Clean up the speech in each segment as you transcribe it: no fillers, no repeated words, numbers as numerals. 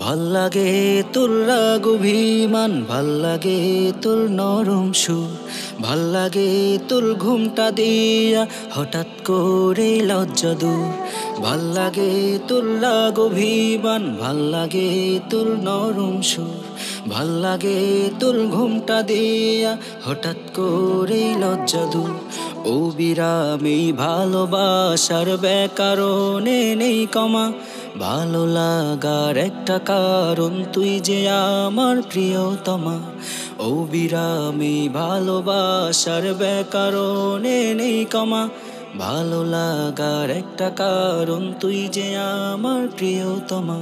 ভাল লাগে তোর রাগ অভিমান, ভাল লাগে তোর নরম সুর, ভাল লাগে তোর ঘুমটা দিয়া হঠাৎ করে লজ্জা দূর। ভাল লাগে তোর রাগ অভিমান, ভাল লাগে তোর নরম সুর, ভাল লাগে তোর ঘুমটা দিয়া হঠাৎ করে লজ্জা দূর। অবিরামী ভালোবাসার ব্যাকরণে নেই কমা, ভালো লাগার একটা কারণ তুই যে আমার প্রিয়তমা। অবিরামী ভালোবাসার ব্যাকরণে নেই কমা, ভালো লাগার একটা কারণ তুই যে আমার প্রিয়তমা।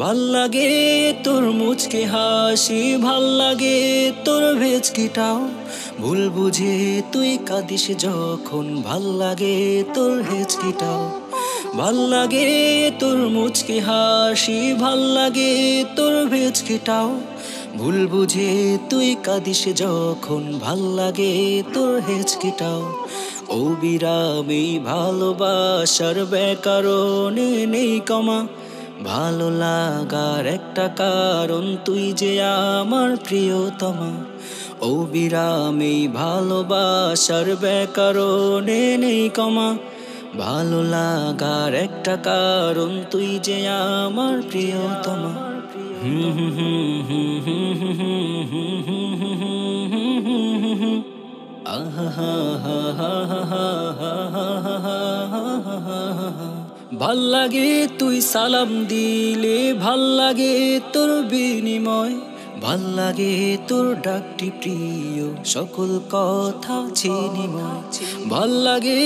ভাল লাগে তোর মুচকি হাসি, ভাল লাগে তোর ভেচকিটাও, ভুল বুঝে তুই কাঁদিস যখন, ভাল লাগে তোর হেচকিটাও। ভাল লাগে তোর মুচকি হাসি, ভাল লাগে তোর ভেচকিটাও, ভুল বুঝে তুই কাঁদিস যখন, ভাল লাগে তোর হেচকিটাও। অবিরামী ভালোবাসার ব্যাকরণে নেই কমা, ভালো লাগার একটা কারণ তুই যে আমার প্রিয়তমা। অবিরামী ভালোবাসার ব্যাকরণে নেই কমা, ভালো লাগার একটা কারণ তুই যে আমার প্রিয়তমা। ভাল লাগে তুই সালাম দিলে, ভাল লাগে তোর বিনিময়, ভাল লাগে তোর ডাকটি প্রিয়, সকল কথা চিনিময়। ভাল লাগে